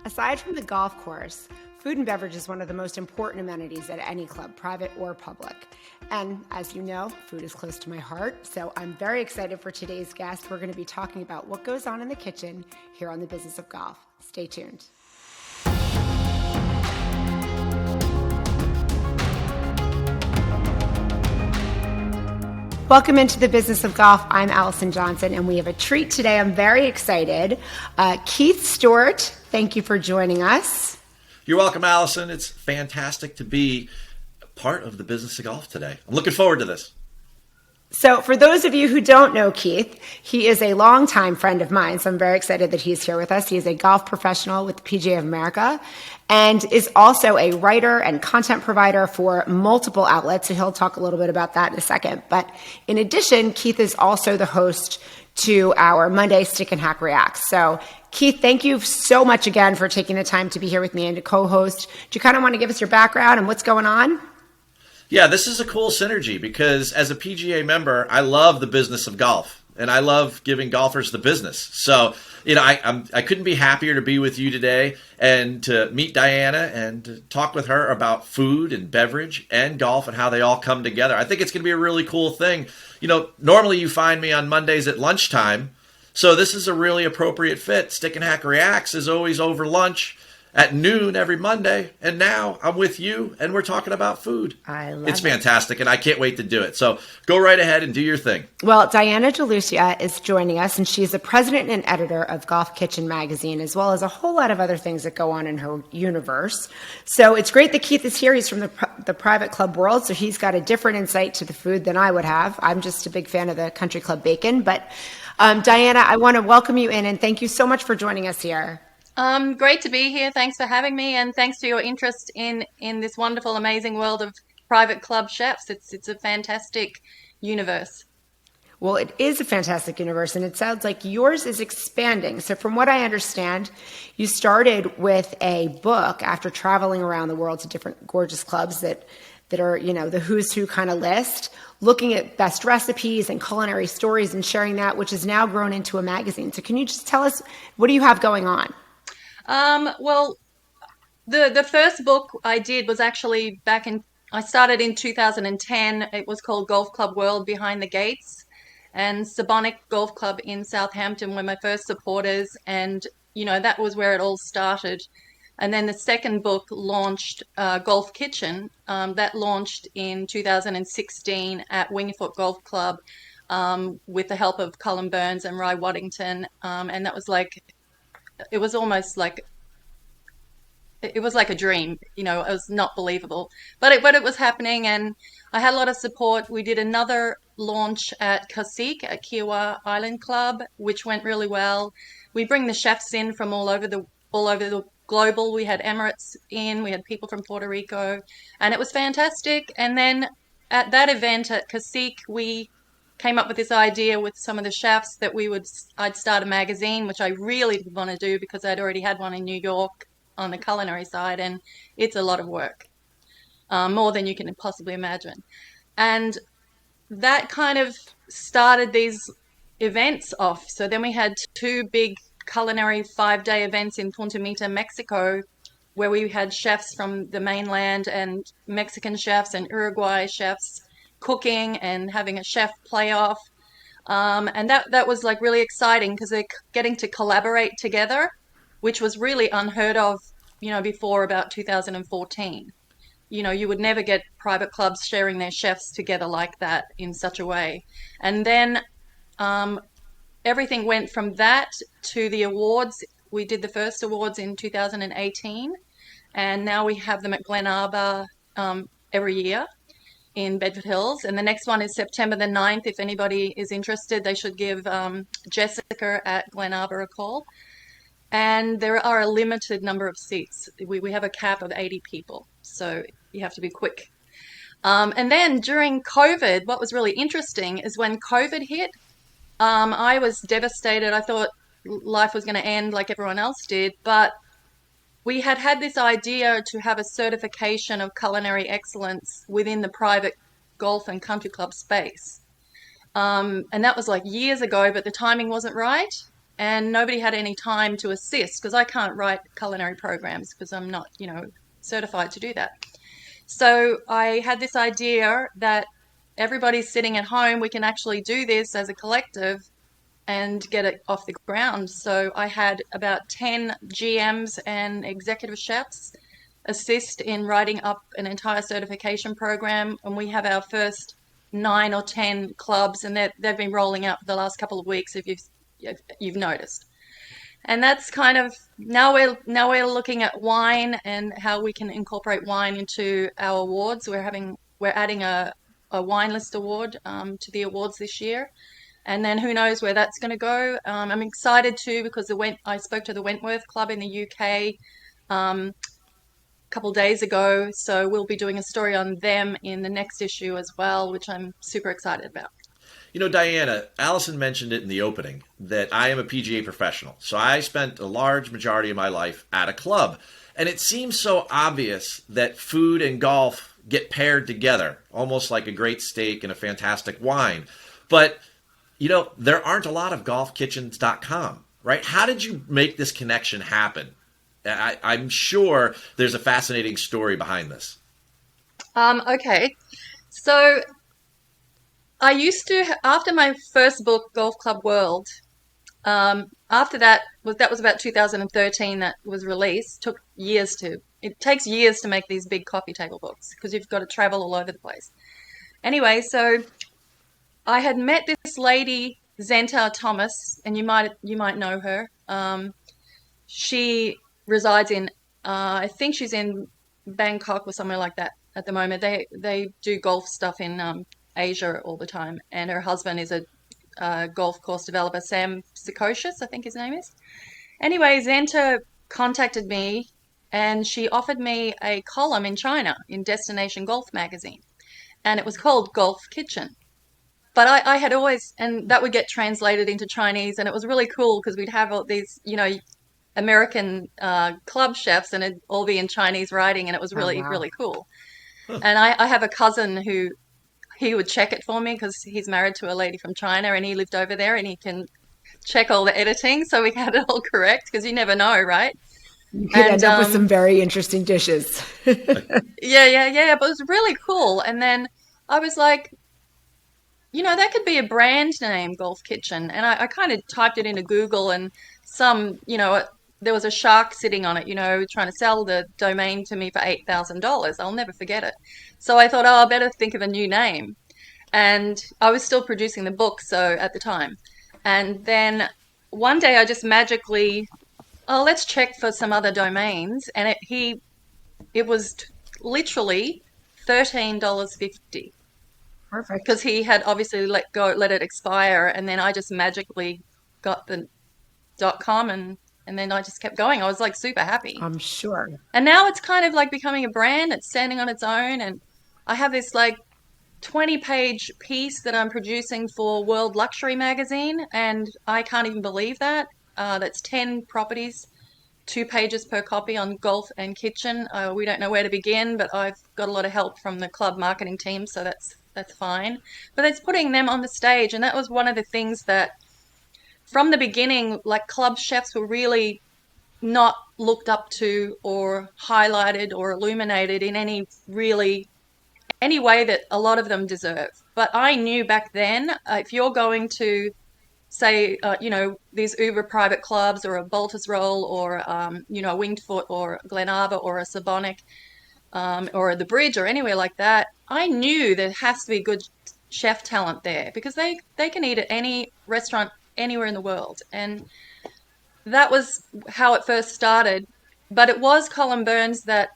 Aside from the golf course, food and beverage is one of the most important amenities at any club, private or public. And as you know, food is close to my heart, so I'm very excited for today's guest. We're going to be talking about what goes on in the kitchen here on The Business of Golf. Stay tuned. Welcome into The Business of Golf. I'm Allison Johnson, and we have a treat today. I'm very excited. Keith Stewart, thank you for joining us. You're welcome, Allison. It's fantastic to be part of The Business of Golf today. I'm looking forward to this. So for those of you who don't know Keith, he is a longtime friend of mine, so I'm very excited that he's here with us. He is a golf professional with the PGA of America and is also a writer and content provider for multiple outlets, so he'll talk a little bit about that in a second. But in addition, Keith is also the host to our Monday Stick and Hack Reacts. So Keith, thank you so much again for taking the time to be here with me and to co-host. Do you kind of want to give us your background and what's going on? Yeah, this is a cool synergy because as a PGA member, I love the business of golf and I love giving golfers the business. So, I couldn't be happier to be with you today and to meet Diana and to talk with her about food and beverage and golf and how they all come together. I think it's going to be a really cool thing. Normally you find me on Mondays at lunchtime, so this is a really appropriate fit. Stick and Hack Reacts is always over lunch at noon every Monday, and now I'm with you, and we're talking about food. It's fantastic, and I can't wait to do it. So go right ahead and do your thing. Well, Diana DeLucia is joining us, and she's the president and editor of Golf Kitchen magazine, as well as a whole lot of other things that go on in her universe. So it's great that Keith is here. He's from the private club world, so he's got a different insight to the food than I would have. I'm just a big fan of the country club bacon. But Diana, I want to welcome you in, and thank you so much for joining us here. Great to be here. Thanks for having me, and thanks for your interest in this wonderful, amazing world of private club chefs. It's a fantastic universe. Well, it is a fantastic universe, and it sounds like yours is expanding. So from what I understand, you started with a book after traveling around the world to different gorgeous clubs that are, the who's who kind of list, looking at best recipes and culinary stories and sharing that, which has now grown into a magazine. So can you just tell us, what do you have going on? Well, the first book I did was actually I started in 2010. It was called Golf Club World Behind the Gates, and Sabonic Golf Club in Southampton were my first supporters. And, that was where it all started. And then the second book launched, Golf Kitchen, that launched in 2016 at Wingfoot Golf Club, with the help of Colin Burns and Ry Waddington. And that was it was almost like a dream. It was not believable, but it was happening, and I had a lot of support. We did another launch at Cacique at Kiowa Island Club, which went really well. We bring the chefs in from all over the global. We had Emirates in, we had people from Puerto Rico, and it was fantastic. And then at that event at Cacique, we came up with this idea with some of the chefs that I'd start a magazine, which I really didn't want to do because I'd already had one in New York on the culinary side, and it's a lot of work, more than you can possibly imagine. And that kind of started these events off. So then we had two big culinary 5-day events in Punta Mita, Mexico, where we had chefs from the mainland and Mexican chefs and Uruguay chefs cooking and having a chef playoff. And that was really exciting because they're getting to collaborate together, which was really unheard of, before about 2014. You would never get private clubs sharing their chefs together like that in such a way. And then everything went from that to the awards. We did the first awards in 2018, and now we have them at Glen Arbor every year in Bedford Hills. And the next one is September the 9th. If anybody is interested, they should give Jessica at Glen Arbor a call. And there are a limited number of seats. We have a cap of 80 people, so you have to be quick. And then during COVID, what was really interesting is when COVID hit, I was devastated. I thought life was going to end like everyone else did, but we had this idea to have a certification of culinary excellence within the private golf and country club space. And that was years ago, but the timing wasn't right. and nobody had any time to assist because I can't write culinary programs because I'm not, certified to do that. So I had this idea that everybody's sitting at home, we can actually do this as a collective and get it off the ground. So I had about 10 GMs and executive chefs assist in writing up an entire certification program, and we have our first 9 or 10 clubs, and they've been rolling out for the last couple of weeks if you've noticed. And that's kind of now we're looking at wine and how we can incorporate wine into our awards. We're adding a wine list award to the awards this year, and then who knows where that's going to go. I'm excited too because I spoke to the Wentworth Club in the UK a couple days ago, so we'll be doing a story on them in the next issue as well, which I'm super excited about. Diana, Allison mentioned it in the opening that I am a PGA professional. So I spent a large majority of my life at a club. And it seems so obvious that food and golf get paired together, almost like a great steak and a fantastic wine. But, there aren't a lot of golfkitchens.com, right? How did you make this connection happen? I'm sure there's a fascinating story behind this. Okay. So I used to, after my first book, Golf Club World, after that was about 2013 that was released. It takes years to make these big coffee table books because you've got to travel all over the place. Anyway, so I had met this lady, Zenta Thomas, and you might know her. She resides in, I think she's in Bangkok or somewhere like that at the moment. They do golf stuff in Asia all the time, and her husband is a golf course developer, Sam Sikocious, I think his name is. Anyway, Zenta contacted me, and she offered me a column in China in Destination Golf magazine, and it was called Golf Kitchen. But I had always, and that would get translated into Chinese, and it was really cool because we'd have all these, American club chefs, and it'd all be in Chinese writing, and it was Oh, really, wow. really cool. And I have a cousin who he would check it for me because he's married to a lady from China, and he lived over there, and he can check all the editing so we had it all correct because you never know, right? You could And end up with some very interesting dishes. yeah, but it was really cool. And then I was like, that could be a brand name, Golf Kitchen. And I kind of typed it into Google, and there was a shark sitting on it, trying to sell the domain to me for $8,000. I'll never forget it. So I thought, oh, I better think of a new name. And I was still producing the book, so at the time. And then one day I just magically, oh, let's check for some other domains. And it was literally $13.50 Perfect. because he had obviously let it expire, and then I just magically got the .com, and then I just kept going. I was like super happy. I'm sure. And now it's kind of like becoming a brand. It's standing on its own, and I have this like 20-page piece that I'm producing for World Luxury magazine, and I can't even believe that. That's 10 properties, 2 pages per copy on golf and kitchen. We don't know where to begin, but I've got a lot of help from the club marketing team, so that's fine. But it's putting them on the stage, and that was one of the things that from the beginning, like club chefs were really not looked up to or highlighted or illuminated in any way that a lot of them deserve. But I knew back then, if you're going to say, these uber private clubs or a Baltus Roll or, a Winged Foot or Glen Arbor or a Sabonic or the Bridge or anywhere like that, I knew there has to be good chef talent there because they can eat at any restaurant anywhere in the world. And that was how it first started. But it was Colin Burns that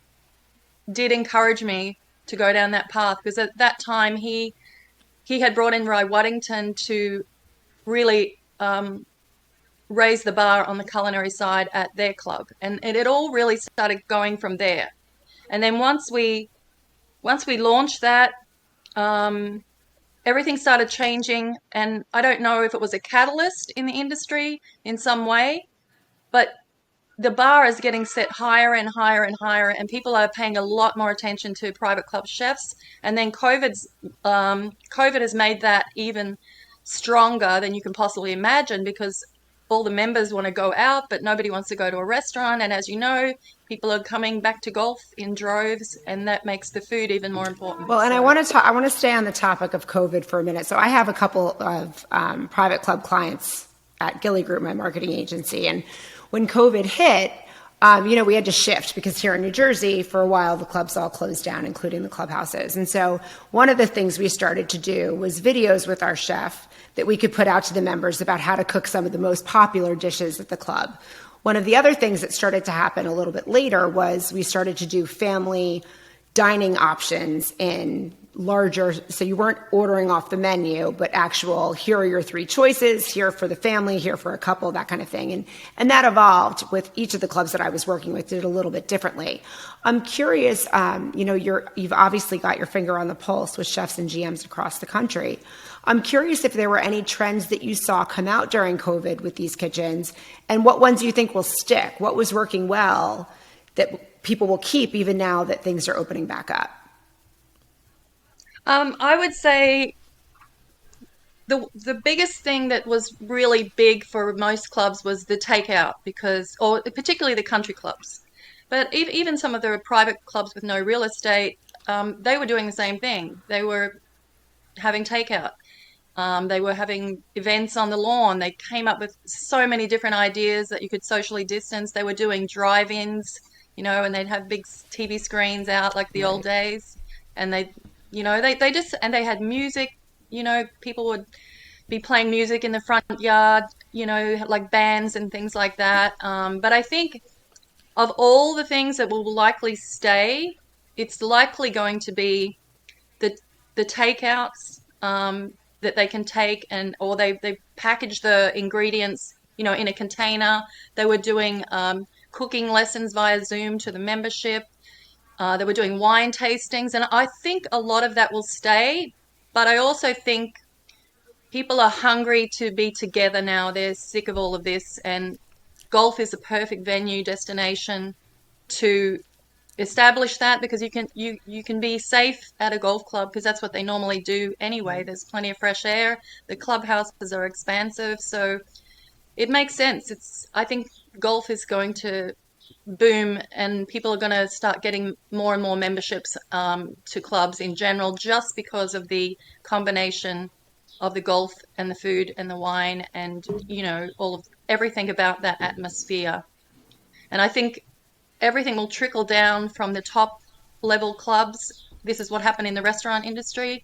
did encourage me to go down that path because at that time he had brought in Ry Waddington to really raise the bar on the culinary side at their club, and it all really started going from there. And then once we launched that, everything started changing, and I don't know if it was a catalyst in the industry in some way, but the bar is getting set higher and higher and higher, and people are paying a lot more attention to private club chefs. And then COVID has made that even stronger than you can possibly imagine because all the members want to go out, but nobody wants to go to a restaurant. And as you know, people are coming back to golf in droves, and that makes the food even more important. Well, and So, I want to stay on the topic of COVID for a minute. So I have a couple of private club clients at Gilly Group, my marketing agency, and when COVID hit, we had to shift because here in New Jersey, for a while, the clubs all closed down, including the clubhouses. And so one of the things we started to do was videos with our chef that we could put out to the members about how to cook some of the most popular dishes at the club. One of the other things that started to happen a little bit later was we started to do family dining options in larger, so you weren't ordering off the menu, but actual, here are your 3 choices, here for the family, here for a couple, that kind of thing. And that evolved with each of the clubs that I was working with, did it a little bit differently. I'm curious, you've obviously got your finger on the pulse with chefs and GMs across the country. I'm curious if there were any trends that you saw come out during COVID with these kitchens, and what ones you think will stick, what was working well that people will keep even now that things are opening back up. I would say the biggest thing that was really big for most clubs was the takeout, or particularly the country clubs. But even some of the private clubs with no real estate, they were doing the same thing. They were having takeout. They were having events on the lawn. They came up with so many different ideas that you could socially distance. They were doing drive-ins, and they'd have big TV screens out like the old days. And they had music, people would be playing music in the front yard, like bands and things like that. But I think of all the things that will likely stay, it's likely going to be the takeouts, that they can take, or they package the ingredients, in a container. They were doing cooking lessons via Zoom to the membership. They were doing wine tastings, and I think a lot of that will stay. But I also think people are hungry to be together now. They're sick of all of this, and golf is a perfect venue destination to establish that, because you can be safe at a golf club because that's what they normally do anyway. There's plenty of fresh air. The clubhouses are expansive, so it makes sense. I think golf is going to boom, and people are going to start getting more and more memberships to clubs in general, just because of the combination of the golf and the food and the wine, and all of everything about that atmosphere. And I think everything will trickle down from the top level clubs. This is what happened in the restaurant industry.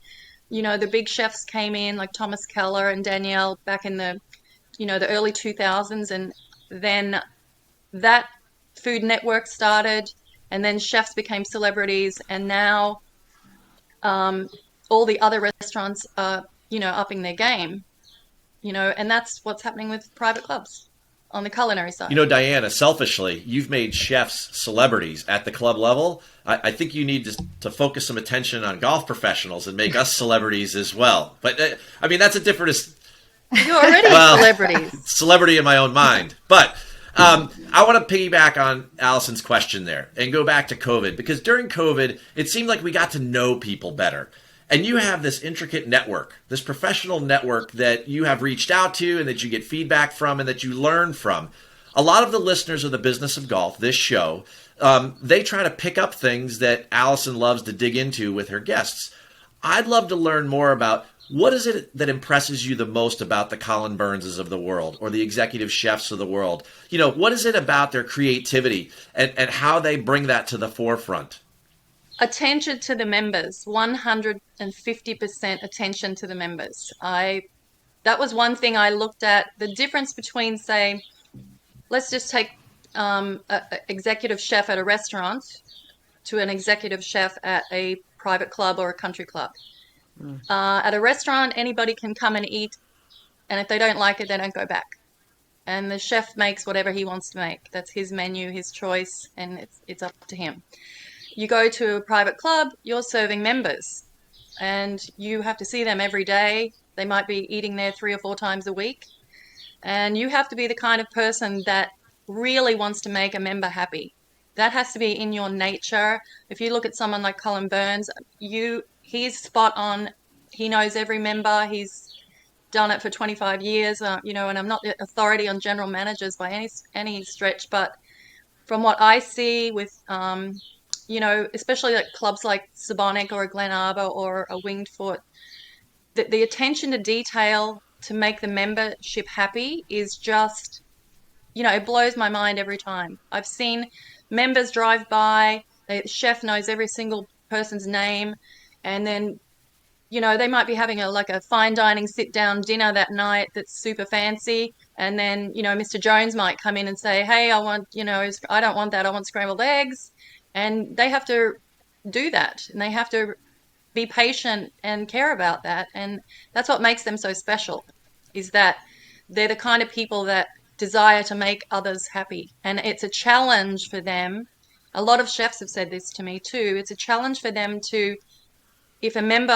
The big chefs came in, like Thomas Keller and Danielle, back in the the early 2000s, and then that Food Network started, and then chefs became celebrities, and now all the other restaurants are upping their game, and that's what's happening with private clubs on the culinary side. Diana, selfishly, you've made chefs celebrities at the club level. I think you need to focus some attention on golf professionals and make us celebrities as well. But that's a different. You're already celebrities. Celebrity in my own mind, but. I want to piggyback on Allison's question there and go back to COVID, because during COVID, it seemed like we got to know people better. And you have this intricate network, this professional network that you have reached out to and that you get feedback from and that you learn from. A lot of the listeners of the Business of Golf, this show, they try to pick up things that Allison loves to dig into with her guests. I'd love to learn more about what is it that impresses you the most about the Colin Burnses of the world or the executive chefs of the world? What is it about their creativity and how they bring that to the forefront? Attention to the members, 150% attention to the members. That was one thing I looked at. The difference between, say, let's just take an executive chef at a restaurant to an executive chef at a private club or a country club. At a restaurant, anybody can come and eat, and if they don't like it, they don't go back. And the chef makes whatever he wants to make. That's his menu, his choice, and it's up to him. You go to a private club, you're serving members, and you have to see them every day. They might be eating there 3 or 4 times a week, and you have to be the kind of person that really wants to make a member happy. That has to be in your nature. If you look at someone like Colin Burns, he's spot on. He knows every member. He's done it for 25 years, and I'm not the authority on general managers by any stretch, but from what I see with, especially like clubs like Sabonic or a Glen Arbor or a Winged Foot, the attention to detail to make the membership happy is just, it blows my mind every time. I've seen members drive by, the chef knows every single person's name, and then they might be having a fine dining sit down dinner that night that's super fancy. And then, Mr. Jones might come in and say, hey, I don't want that. I want scrambled eggs. And they have to do that. And they have to be patient and care about that. And that's what makes them so special, is that they're the kind of people that desire to make others happy. And it's a challenge for them. A lot of chefs have said this to me too. It's a challenge for them to, if a member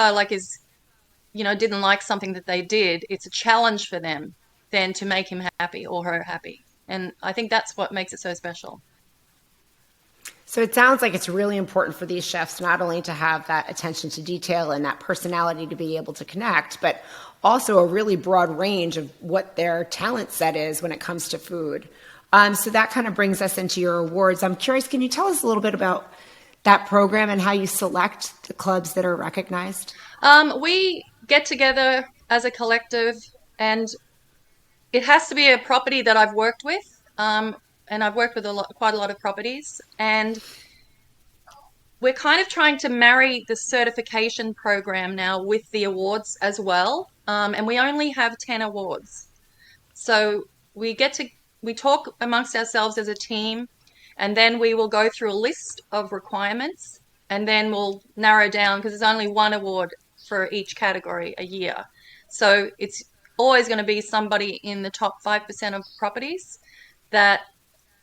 didn't like something that they did, it's a challenge for them then to make him happy or her happy. And I think that's what makes it so special. So it sounds like it's really important for these chefs not only to have that attention to detail and that personality to be able to connect, but also a really broad range of what their talent set is when it comes to food. So that kind of brings us into your awards. I'm curious, can you tell us a little bit about that program and how you select the clubs that are recognized? We get together as a collective, and it has to be a property that I've worked with. And I've worked with quite a lot of properties, and we're kind of trying to marry the certification program now with the awards as well. And we only have 10 awards. So we talk amongst ourselves as a team, and then we will go through a list of requirements, and then we'll narrow down, because there's only one award for each category a year. So it's always going to be somebody in the top 5% of properties that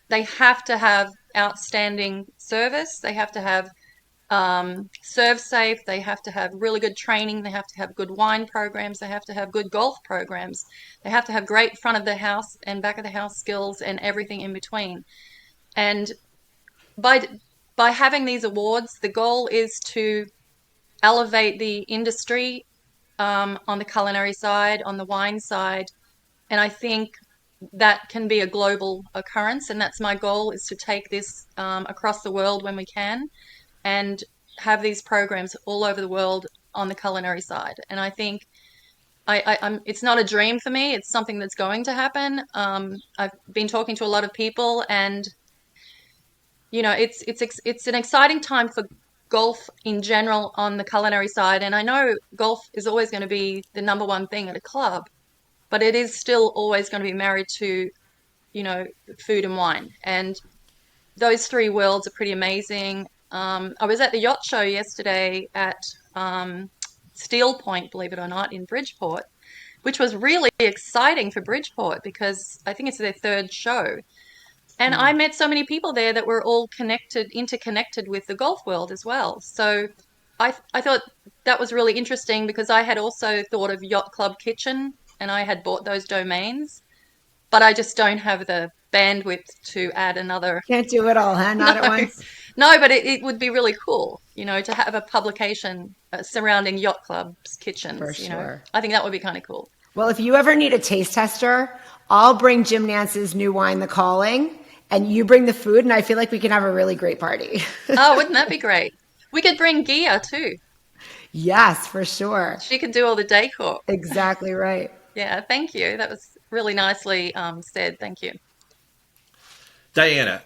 they have to have outstanding service. They have to have serve safe. They have to have really good training. They have to have good wine programs. They have to have good golf programs. They have to have great front of the house and back of the house skills and everything in between. And by having these awards, the goal is to elevate the industry on the culinary side, on the wine side. And I think that can be a global occurrence. And that's my goal, is to take this across the world when we can, and have these programs all over the world on the culinary side. And I think it's not a dream for me. It's something that's going to happen. I've been talking to a lot of people, and it's an exciting time for golf in general on the culinary side. And I know golf is always going to be the number one thing at a club, but it is still always going to be married to, food and wine. And those three worlds are pretty amazing. I was at the yacht show yesterday at Steel Point, believe it or not, in Bridgeport, which was really exciting for Bridgeport, because I think it's their third show. And I met so many people there that were all interconnected with the golf world as well. So I thought that was really interesting, because I had also thought of Yacht Club Kitchen, and I had bought those domains, but I just don't have the bandwidth to add another. Can't do it all, huh? Not at once? No, but it would be really cool, to have a publication surrounding yacht clubs, kitchens. For sure. I think that would be kind of cool. Well, if you ever need a taste tester, I'll bring Jim Nance's new wine, The Calling, and you bring the food, and I feel like we can have a really great party. Oh, wouldn't that be great? We could bring Gia too. Yes, for sure. She can do all the decor. Exactly right. Yeah, thank you. That was really nicely said. Thank you. Diana,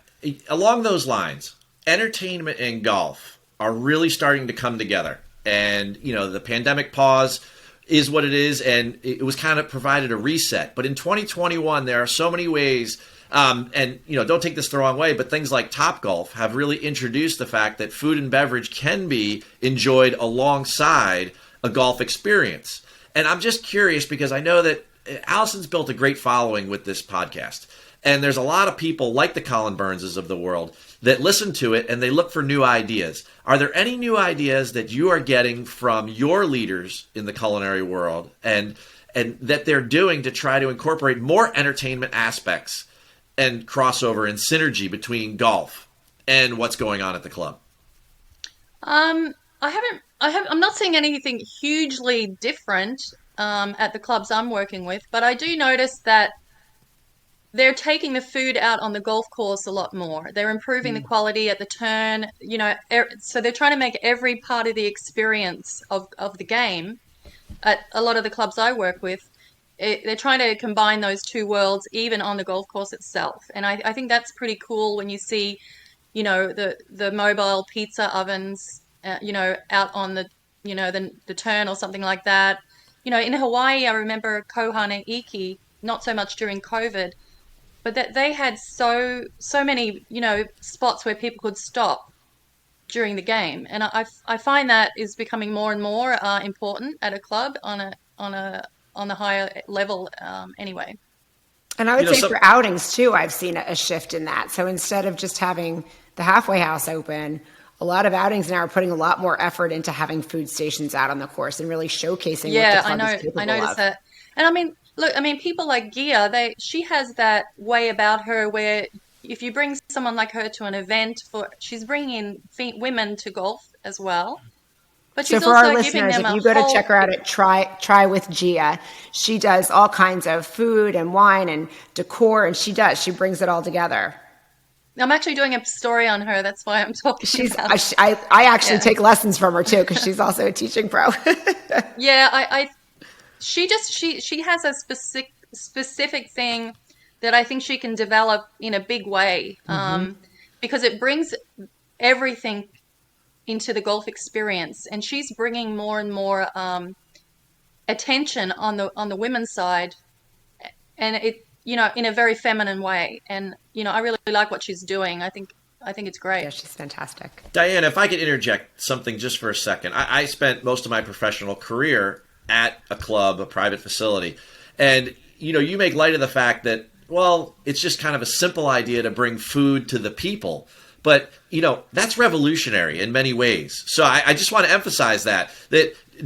along those lines, entertainment and golf are really starting to come together. And, the pandemic pause is what it is, and it was kind of provided a reset. But in 2021, there are so many ways, and, don't take this the wrong way, but things like Topgolf have really introduced the fact that food and beverage can be enjoyed alongside a golf experience. And I'm just curious, because I know that Allison's built a great following with this podcast. And there's a lot of people like the Colin Burnses of the world that listen to it and they look for new ideas. Are there any new ideas that you are getting from your leaders in the culinary world and that they're doing to try to incorporate more entertainment aspects and crossover and synergy between golf and what's going on at the club? I'm not seeing anything hugely different. at the clubs I'm working with, but I do notice that they're taking the food out on the golf course a lot more. They're improving the quality at the turn, so they're trying to make every part of the experience of the game at a lot of the clubs I work with. They're trying to combine those two worlds even on the golf course itself. And I think that's pretty cool when you see, the mobile pizza ovens, out on the turn or something like that. In Hawaii, I remember Kohan and Iki, not so much during COVID, but that they had so many, spots where people could stop during the game. And I find that is becoming more and more important at a club on a higher level anyway. And I would say for outings too, I've seen a shift in that. So instead of just having the halfway house open, a lot of outings now are putting a lot more effort into having food stations out on the course and really showcasing what the club is capable I noticed of. that. And I mean, look, people like Gia, she has that way about her where if you bring someone like her to an event, she's bringing women to golf as well. But so for our listeners, if you go to check her out at Try with Gia, she does all kinds of food and wine and decor, and she brings it all together. I'm actually doing a story on her. That's why I'm talking about it. I actually take lessons from her too, because she's also a teaching pro. Yeah, she has a specific thing that I think she can develop in a big way, because it brings everything into the golf experience, and she's bringing more and more attention on the women's side, and it in a very feminine way. And I really like what she's doing. I think it's great. Yeah, she's fantastic. Diane, if I could interject something just for a second. I spent most of my professional career at a club, a private facility, and you make light of the fact that, well, it's just kind of a simple idea to bring food to the people. But, that's revolutionary in many ways. So I just want to emphasize that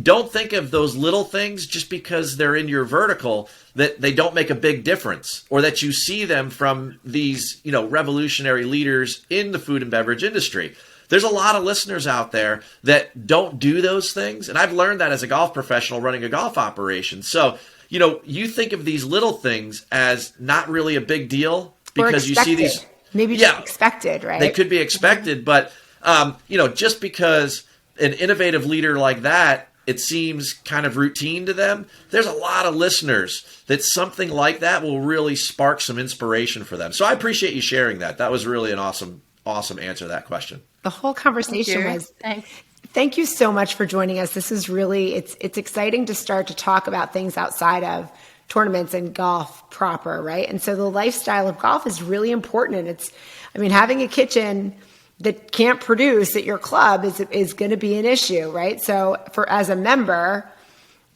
don't think of those little things just because they're in your vertical, that they don't make a big difference, or that you see them from these, revolutionary leaders in the food and beverage industry. There's a lot of listeners out there that don't do those things. And I've learned that as a golf professional running a golf operation. So, you think of these little things as not really a big deal because you see these. Maybe just expected, right? They could be expected, but just because an innovative leader like that, it seems kind of routine to them. There's a lot of listeners that something like that will really spark some inspiration for them. So I appreciate you sharing that. That was really an awesome answer to that question. The whole conversation was. Thank you so much for joining us. This is really it's exciting to start to talk about things outside of tournaments and golf proper, right? And so the lifestyle of golf is really important. And having a kitchen that can't produce at your club is going to be an issue, right? So as a member,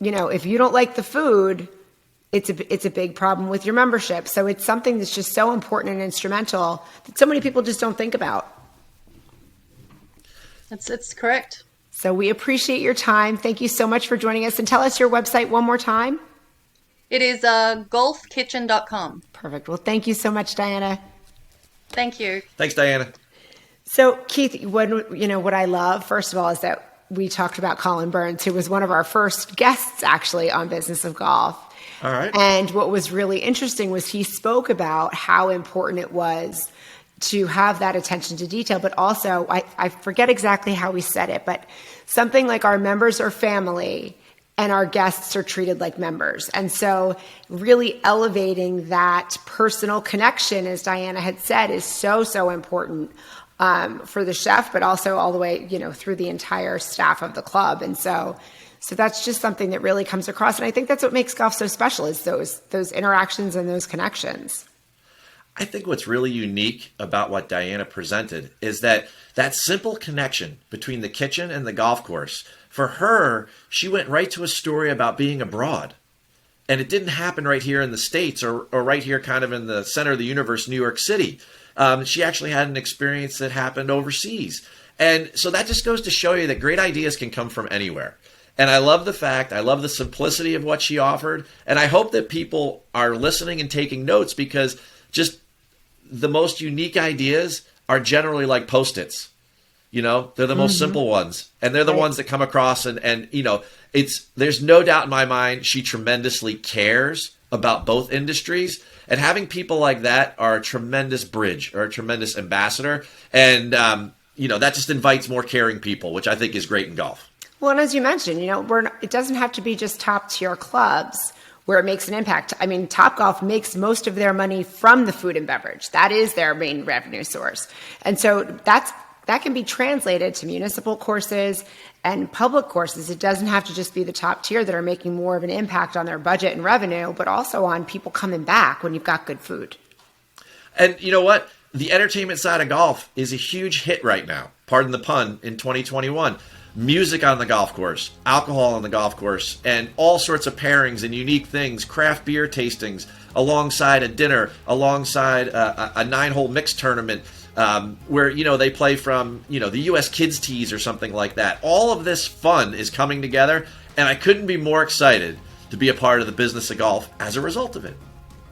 if you don't like the food, it's a big problem with your membership. So it's something that's just so important and instrumental that so many people just don't think about. That's correct. So we appreciate your time. Thank you so much for joining us. And tell us your website one more time. It is golfkitchen.com. Perfect. Well, thank you so much, Diana. Thank you. Thanks, Diana. So, Keith, what I love, first of all, is that we talked about Colin Burns, who was one of our first guests, actually, on Business of Golf. All right. And what was really interesting was he spoke about how important it was to have that attention to detail, but also, I forget exactly how he said it, but something like our members are family and our guests are treated like members. And so really elevating that personal connection, as Diana had said, is so, so important for the chef, but also all the way, through the entire staff of the club. And so that's just something that really comes across. And I think that's what makes golf so special, is those interactions and those connections. I think what's really unique about what Diana presented is that simple connection between the kitchen and the golf course. For her, she went right to a story about being abroad. And it didn't happen right here in the States or right here kind of in the center of the universe, New York City. She actually had an experience that happened overseas. And so that just goes to show you that great ideas can come from anywhere. And I love the simplicity of what she offered. And I hope that people are listening and taking notes, because just the most unique ideas are generally like Post-its. They're the most simple ones, and they're the Right. ones that come across. And there's no doubt in my mind she tremendously cares about both industries. And having people like that are a tremendous bridge or a tremendous ambassador. And, that just invites more caring people, which I think is great in golf. Well, and as you mentioned, it doesn't have to be just top tier clubs where it makes an impact. I mean, Topgolf makes most of their money from the food and beverage. That is their main revenue source. And so that can be translated to municipal courses and public courses. It doesn't have to just be the top tier that are making more of an impact on their budget and revenue, but also on people coming back when you've got good food. And you know what? The entertainment side of golf is a huge hit right now, pardon the pun, in 2021. Music on the golf course, alcohol on the golf course, and all sorts of pairings and unique things, craft beer tastings alongside a dinner, alongside a 9-hole mixed tournament where, they play from, the U.S. Kids Tees or something like that. All of this fun is coming together, and I couldn't be more excited to be a part of the business of golf as a result of it.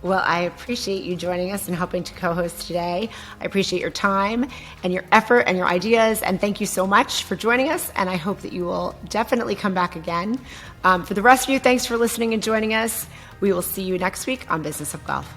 Well, I appreciate you joining us and helping to co-host today. I appreciate your time and your effort and your ideas, and thank you so much for joining us, and I hope that you will definitely come back again. For the rest of you, thanks for listening and joining us. We will see you next week on Business of Golf.